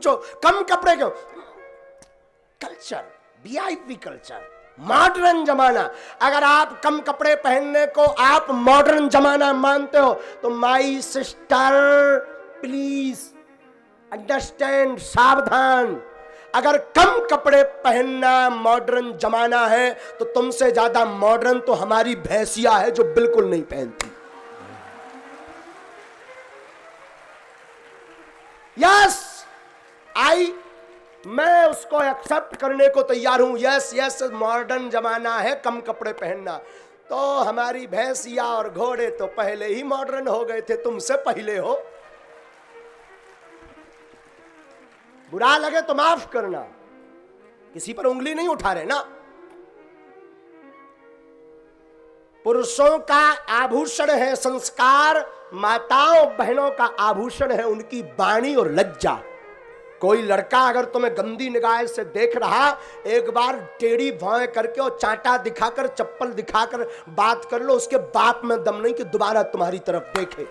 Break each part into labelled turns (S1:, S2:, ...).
S1: जो कम कपड़े क्यों? कल्चर, वीआईपी कल्चर, मॉडर्न जमाना। अगर आप कम कपड़े पहनने को आप मॉडर्न जमाना मानते हो तो माई सिस्टर प्लीज अंडरस्टैंड, सावधान। अगर कम कपड़े पहनना मॉडर्न जमाना है तो तुमसे ज्यादा मॉडर्न तो हमारी भैंसिया है जो बिल्कुल नहीं पहनती। यस, मैं उसको एक्सेप्ट करने को तैयार हूं। यस यस, मॉडर्न जमाना है कम कपड़े पहनना। तो हमारी भैंसिया और घोड़े तो पहले ही मॉडर्न हो गए थे, तुमसे पहले हो। बुरा लगे तो माफ करना, किसी पर उंगली नहीं उठा रहे ना। पुरुषों का आभूषण है संस्कार, माताओं बहनों का आभूषण है उनकी वाणी और लज्जा। कोई लड़का अगर तुम्हें गंदी निगाह से देख रहा, एक बार टेढ़ी भौं करके और चांटा दिखाकर, चप्पल दिखाकर बात कर लो, उसके बाप में दम नहीं कि दोबारा तुम्हारी तरफ देखे।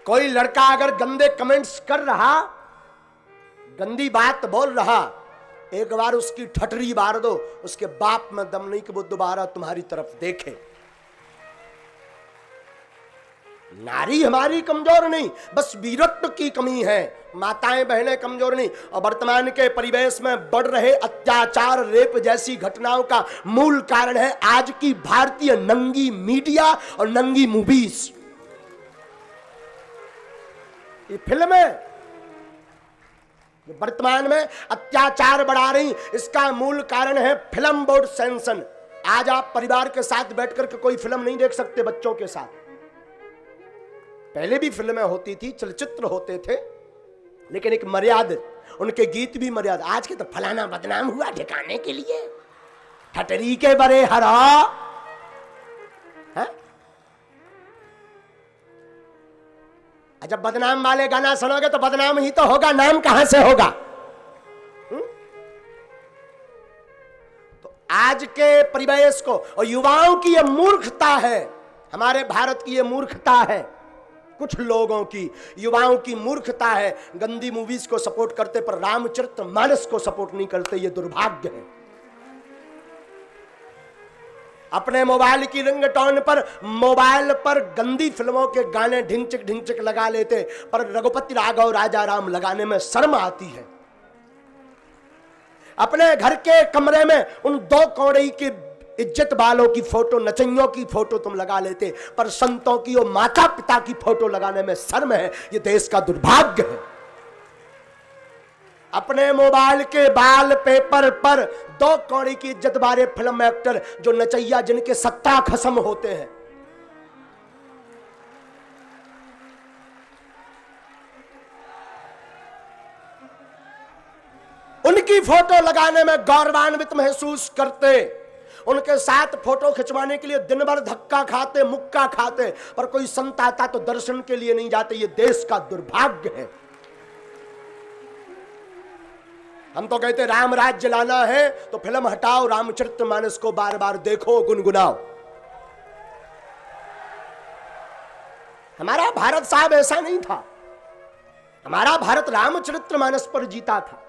S1: कोई लड़का अगर गंदे कमेंट्स कर रहा, गंदी बात बोल रहा, एक बार उसकी ठटरी मार दो, उसके बाप में दम नहीं कि वो दोबारा तुम्हारी तरफ देखे। नारी हमारी कमजोर नहीं, बस वीरत्व की कमी है। माताएं बहनें कमजोर नहीं। और वर्तमान के परिवेश में बढ़ रहे अत्याचार, रेप जैसी घटनाओं का मूल कारण है आज की भारतीय नंगी मीडिया और नंगी मूवीज। ये फिल्में वर्तमान में अत्याचार बढ़ा रही, इसका मूल कारण है फिल्म बोर्ड सेंसन। आज आप परिवार के साथ बैठकर के कोई फिल्म नहीं देख सकते बच्चों के साथ। पहले भी फिल्में होती थी, चलचित्र होते थे, लेकिन एक मर्यादा, उनके गीत भी मर्यादा। आज के तो फलाना बदनाम हुआ ठिकाने के लिए, ठटरी के बरे हरा है? जब बदनाम वाले गाना सुनोगे तो बदनाम ही तो होगा, नाम कहां से होगा? तो आज के परिवेश को और युवाओं की यह मूर्खता है, हमारे भारत की यह मूर्खता है, कुछ लोगों की, युवाओं की मूर्खता है। गंदी मूवीज को सपोर्ट करते पर रामचरितमानस को सपोर्ट नहीं करते, यह दुर्भाग्य है। अपने मोबाइल की रिंगटोन पर, मोबाइल पर गंदी फिल्मों के गाने ढिंचक ढिंचक लगा लेते, पर रघुपति राघव राजा राम लगाने में शर्म आती है। अपने घर के कमरे में उन दो कौड़ी की इज्जत वालों की फोटो, नचैयों की फोटो तुम लगा लेते, पर संतों की और माता पिता की फोटो लगाने में शर्म है। यह देश का दुर्भाग्य है। अपने मोबाइल के बाल पेपर पर दो कौड़ी की इज्जत वाले फिल्म एक्टर, जो नचैया जिनके सत्ता खत्म होते हैं, उनकी फोटो लगाने में गौरवान्वित महसूस करते, उनके साथ फोटो खिंचवाने के लिए दिन भर धक्का खाते, मुक्का खाते, पर कोई संत आता तो दर्शन के लिए नहीं जाते। ये देश का दुर्भाग्य है। हम तो कहते राम राज्य लाना है तो फिल्म हटाओ, रामचरितमानस को बार बार देखो, गुनगुनाओ। हमारा भारत साहब ऐसा नहीं था। हमारा भारत रामचरितमानस पर जीता था।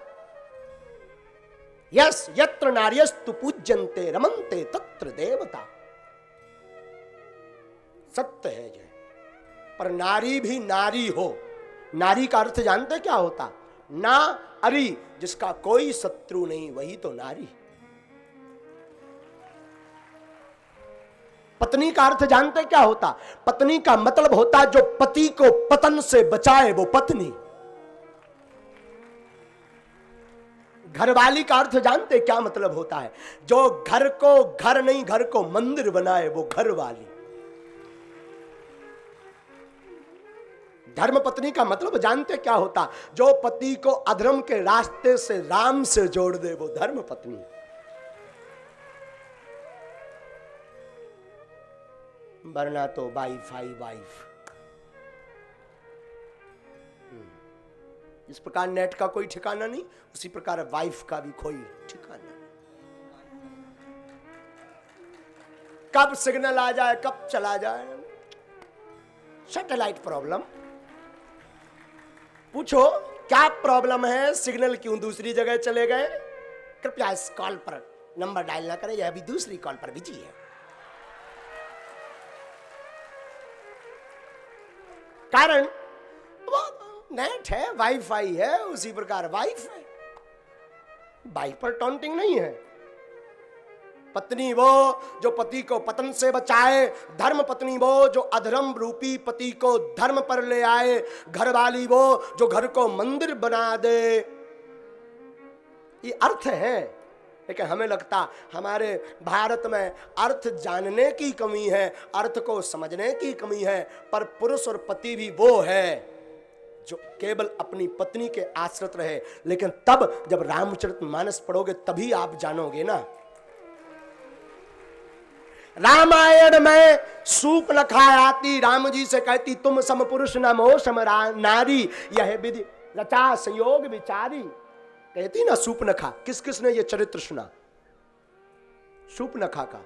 S1: यस, यत्र नार्यस्तु पूज्यन्ते रमन्ते तत्र देवता। सत्य है जय। पर नारी भी नारी हो। नारी का अर्थ जानते क्या होता? ना अरी, जिसका कोई शत्रु नहीं, वही तो नारी। पत्नी का अर्थ जानते क्या होता? पत्नी का मतलब होता जो पति को पतन से बचाए, वो पत्नी। घरवाली का अर्थ जानते क्या मतलब होता है? जो घर को घर नहीं, घर को मंदिर बनाए, वो घरवाली। धर्म पत्नी का मतलब जानते क्या होता? जो पति को अधर्म के रास्ते से राम से जोड़ दे, वो धर्म पत्नी। वरना तो वाइफ आई वाइफ। इस प्रकार नेट का कोई ठिकाना नहीं, उसी प्रकार वाइफ का भी कोई ठिकाना नहीं। कब सिग्नल आ जाए, कब चला जाए, सैटेलाइट प्रॉब्लम। पूछो क्या प्रॉब्लम है, सिग्नल क्यों दूसरी जगह चले गए? कृपया इस कॉल पर नंबर डायल ना करें, यह अभी दूसरी कॉल पर बिजी है। कारण वो नेट है, वाईफाई है, उसी प्रकार वाइफ है, वाइफ पर टॉन्टिंग नहीं है। पत्नी वो जो पति को पतन से बचाए, धर्म पत्नी वो जो अधर्म रूपी पति को धर्म पर ले आए, घरवाली वो जो घर को मंदिर बना दे। ये अर्थ है, लेकिन हमें लगता हमारे भारत में अर्थ जानने की कमी है, अर्थ को समझने की कमी है। पर पुरुष और पति भी वो है जो केवल अपनी पत्नी के आश्रित रहे। लेकिन तब जब रामचरितमानस पढ़ोगे तभी आप जानोगे ना। रामायण में सूर्पनखा आती, राम जी से कहती तुम सम पुरुष न मोह सम नारी, यह विधि रचा संयोग विचारी। कहती ना सूर्पनखा। किस किस ने ये चरित्र सुना सूर्पनखा का?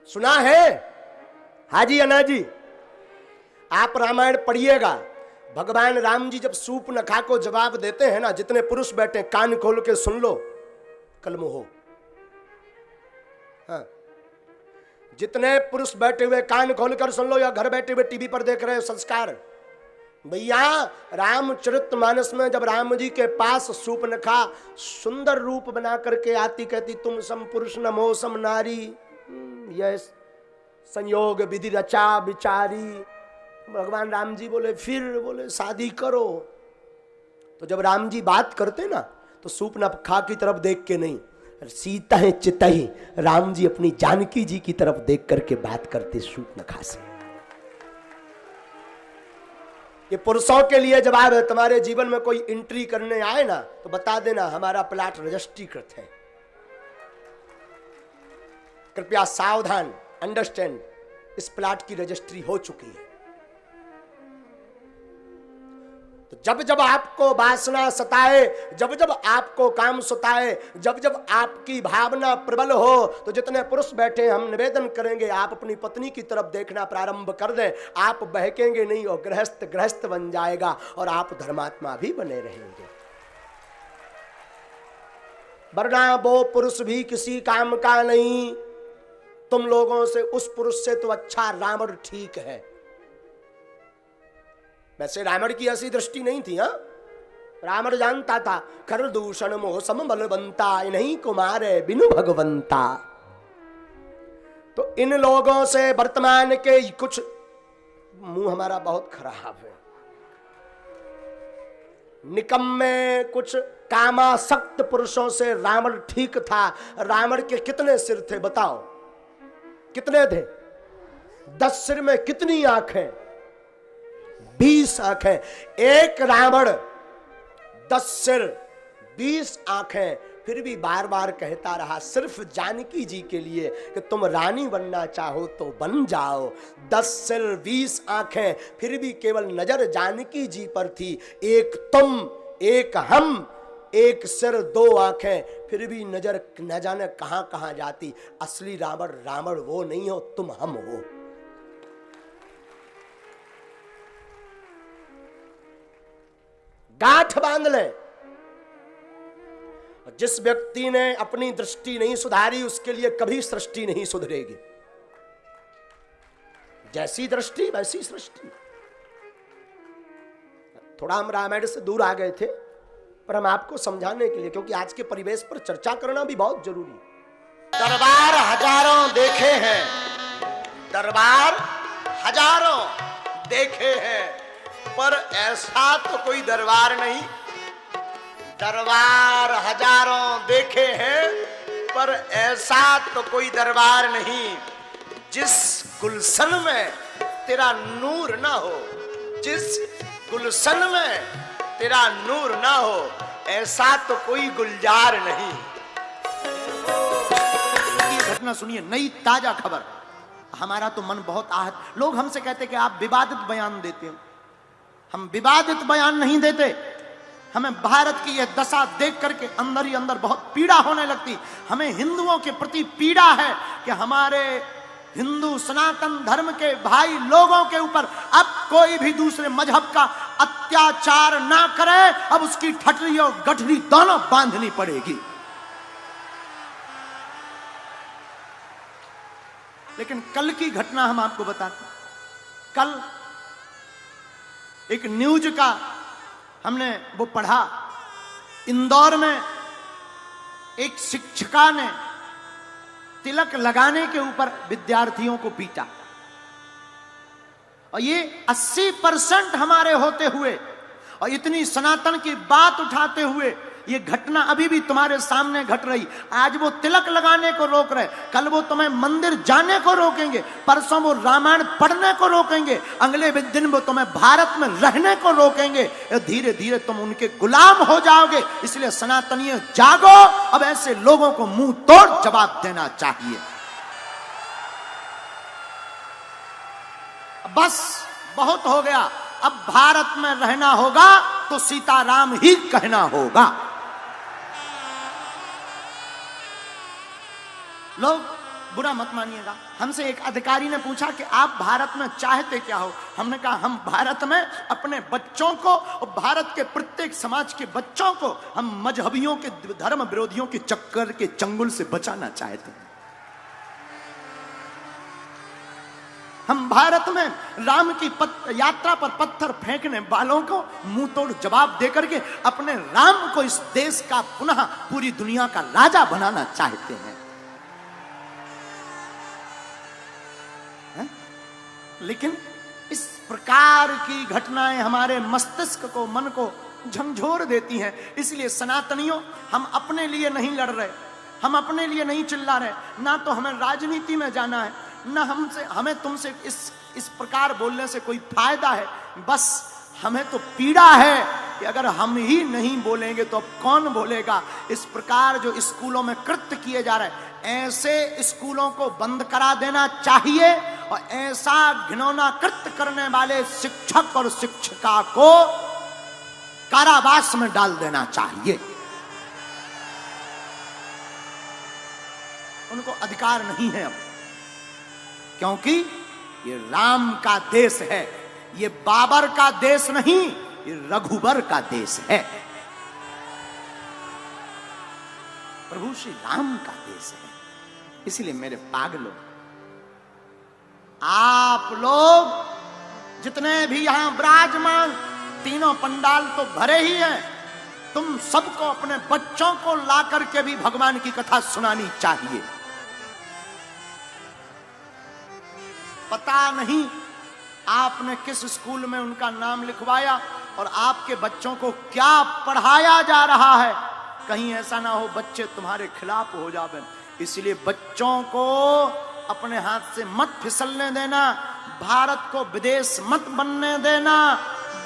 S1: सुना है? हाजी अन्ना जी, आप रामायण पढ़िएगा। भगवान राम जी जब सूर्पनखा को जवाब देते हैं ना, जितने पुरुष बैठे कान खोल के सुन लो, कलमोह। हाँ, जितने पुरुष बैठे हुए कान खोलकर सुन लो, या घर बैठे हुए टीवी पर देख रहे हो संस्कार, भैया रामचरितमानस में जब राम जी के पास सूर्पनखा सुंदर रूप बना करके आती, कहती तुम सम पुरुष न मोह सम नारी, यह संयोग विधि रचा विचारी। भगवान राम जी बोले बोले शादी करो। तो जब राम जी बात करते ना तो सूर्पनखा की तरफ देख के नहीं, सीता है चितही, राम जी अपनी जानकी जी की तरफ देख करके बात करते सूर्पनखा से। ये पुरुषों के लिए जवाब है। तुम्हारे जीवन में कोई एंट्री करने आए ना तो बता देना हमारा प्लाट रजिस्ट्रीकृत है। कृपया सावधान, अंडरस्टैंड, इस प्लाट की रजिस्ट्री हो चुकी है। तो जब जब आपको वासना सताए, जब जब आपको काम सताए, जब जब आपकी भावना प्रबल हो, तो जितने पुरुष बैठे हम निवेदन करेंगे आप अपनी पत्नी की तरफ देखना प्रारंभ कर दें। आप बहकेंगे नहीं और गृहस्थ गृहस्थ बन जाएगा और आप धर्मात्मा भी बने रहेंगे। वरना वो पुरुष भी किसी काम का नहीं। तुम लोगों से, उस पुरुष से तो अच्छा रावण ठीक है। वैसे रावण की ऐसी दृष्टि नहीं थी। हाँ, रावण जानता था कर दूषण मोह सम बलवंता, इन्हीं कुमार बिनु भगवंता। तो इन लोगों से वर्तमान के कुछ मुंह हमारा बहुत खराब है। निकम्मे कुछ कामासक्त पुरुषों से रावण ठीक था। रावण के कितने सिर थे बताओ? कितने थे? 10 सिर में कितनी आंखें? 20 आंखें। एक रावण 10 सिर 20 आंखें, फिर भी बार बार कहता रहा सिर्फ जानकी जी के लिए कि तुम रानी बनना चाहो तो बन जाओ। 10 सिर 20 आंखें, फिर भी केवल नजर जानकी जी पर थी। एक तुम, एक हम, एक सिर 2 आंखें, फिर भी नजर न जाने कहां कहां जाती। असली रावण रावण वो नहीं हो, तुम हम हो। गांठ बांध ले। जिस व्यक्ति ने अपनी दृष्टि नहीं सुधारी उसके लिए कभी सृष्टि नहीं सुधरेगी। जैसी दृष्टि वैसी सृष्टि। थोड़ा हम रामायण से दूर आ गए थे, पर हम आपको समझाने के लिए, क्योंकि आज के परिवेश पर चर्चा करना भी बहुत जरूरी है। दरबार हजारों देखे हैं, दरबार हजारों देखे हैं, पर ऐसा तो कोई दरबार नहीं। दरबार हजारों देखे हैं, पर ऐसा तो कोई दरबार नहीं जिस गुलशन में तेरा नूर ना हो। जिस गुलशन में तेरा नूर ना हो, ऐसा तो कोई गुलजार नहीं। ये घटना सुनिए, नई ताजा खबर। हमारा तो मन बहुत आहत। लोग हमसे कहते कि आप विवादित बयान देते हो। हम विवादित बयान नहीं देते। हमें भारत की यह दशा देख करके अंदर ही अंदर बहुत पीड़ा होने लगती। हमें हिंदुओं के प्रति पीड़ा है कि हमारे हिंदू सनातन धर्म के भाई लोगों के ऊपर अब कोई भी दूसरे मजहब का
S2: अत्याचार ना करे, अब उसकी ठठरी और गठरी दोनों बांधनी पड़ेगी। लेकिन कल की घटना हम आपको बताते हैं। कल एक न्यूज का हमने वो पढ़ा, इंदौर में एक शिक्षिका ने तिलक लगाने के ऊपर विद्यार्थियों को पीटा, और ये 80% हमारे होते हुए और इतनी सनातन की बात उठाते हुए ये घटना अभी भी तुम्हारे सामने घट रही। आज वो तिलक लगाने को रोक रहे, कल वो तुम्हें मंदिर जाने को रोकेंगे, परसों वो रामायण पढ़ने को रोकेंगे, अगले दिन वो तुम्हें भारत में रहने को रोकेंगे। धीरे धीरे तुम उनके गुलाम हो जाओगे। इसलिए सनातनीय जागो, अब ऐसे लोगों को मुंह तोड़ जवाब देना चाहिए। बस बहुत हो गया, अब भारत में रहना होगा तो सीताराम ही कहना होगा। लोग बुरा मत मानिएगा, हमसे एक अधिकारी ने पूछा कि आप भारत में चाहते क्या हो। हमने कहा हम भारत में अपने बच्चों को और भारत के प्रत्येक समाज के बच्चों को हम मजहबियों के, धर्म विरोधियों के चक्कर के चंगुल से बचाना चाहते हैं। हम भारत में राम की यात्रा पर पत्थर फेंकने वालों को मुंह तोड़ जवाब देकर के अपने राम को इस देश का पुनः पूरी दुनिया का राजा बनाना चाहते हैं। लेकिन इस प्रकार की घटनाएं हमारे मस्तिष्क को, मन को झंझोर देती हैं। इसलिए सनातनियों, हम अपने लिए नहीं लड़ रहे, हम अपने लिए नहीं चिल्ला रहे, ना तो हमें राजनीति में जाना है, ना हमें तुमसे इस प्रकार बोलने से कोई फायदा है। बस हमें तो पीड़ा है कि अगर हम ही नहीं बोलेंगे तो अब कौन बोलेगा। इस प्रकार जो स्कूलों में कृत्य किए जा रहे हैं, ऐसे स्कूलों को बंद करा देना चाहिए और ऐसा घिनौना कृत्य करने वाले शिक्षक और शिक्षिका को कारावास में डाल देना चाहिए। उनको अधिकार नहीं है अब, क्योंकि ये राम का देश है, ये बाबर का देश नहीं, ये रघुबर का देश है, प्रभु श्री राम का देश है। इसलिए मेरे पागलों, आप लोग जितने भी यहां विराजमान, तीनों पंडाल तो भरे ही हैं, तुम सबको अपने बच्चों को ला करके भी भगवान की कथा सुनानी चाहिए। पता नहीं आपने किस स्कूल में उनका नाम लिखवाया और आपके बच्चों को क्या पढ़ाया जा रहा है। कहीं ऐसा ना हो बच्चे तुम्हारे खिलाफ हो जावे। इसलिए बच्चों को अपने हाथ से मत फिसलने देना, भारत को विदेश मत बनने देना।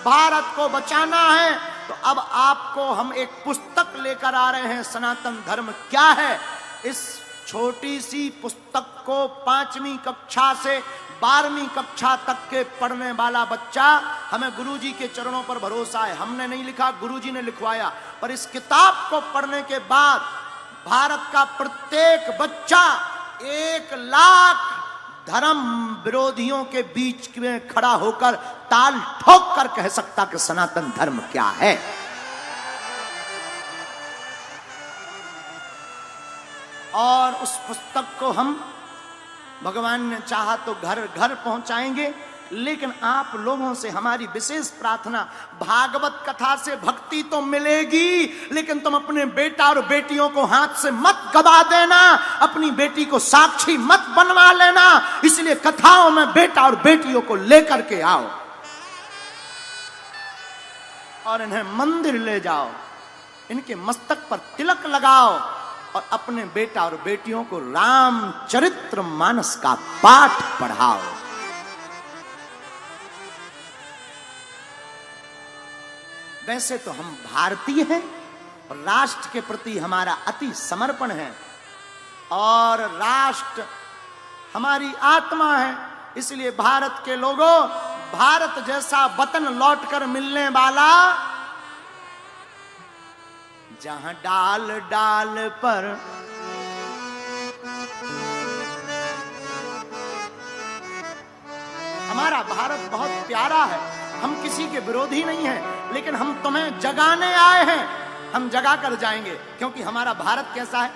S2: भारत को बचाना है तो अब आपको हम एक पुस्तक लेकर आ रहे हैं, सनातन धर्म क्या है। इस छोटी सी पुस्तक को 5वीं कक्षा से 12वीं कक्षा तक के पढ़ने वाला बच्चा, हमें गुरुजी के चरणों पर भरोसा है, हमने नहीं लिखा, गुरुजी ने लिखवाया। पर इस किताब को पढ़ने के बाद भारत का प्रत्येक बच्चा 1 लाख धर्म विरोधियों के बीच में खड़ा होकर ताल ठोक कर कह सकता कि सनातन धर्म क्या है। और उस पुस्तक को हम भगवान ने चाहा तो घर घर पहुंचाएंगे। लेकिन आप लोगों से हमारी विशेष प्रार्थना, भागवत कथा से भक्ति तो मिलेगी, लेकिन तुम अपने बेटा और बेटियों को हाथ से मत गवा देना, अपनी बेटी को साक्षी मत बनवा लेना। इसलिए कथाओं में बेटा और बेटियों को लेकर के आओ और इन्हें मंदिर ले जाओ, इनके मस्तक पर तिलक लगाओ और अपने बेटा और बेटियों को रामचरित्र मानस का पाठ पढ़ाओ। वैसे तो हम भारतीय हैं और राष्ट्र के प्रति हमारा अति समर्पण है और राष्ट्र हमारी आत्मा है। इसलिए भारत के लोगों, भारत जैसा वतन लौटकर मिलने वाला, जहां डाल डाल पर हमारा भारत बहुत प्यारा है। हम किसी के विरोधी नहीं हैं, लेकिन हम तुम्हें जगाने आए हैं। हम जगा कर जाएंगे, क्योंकि हमारा भारत कैसा है,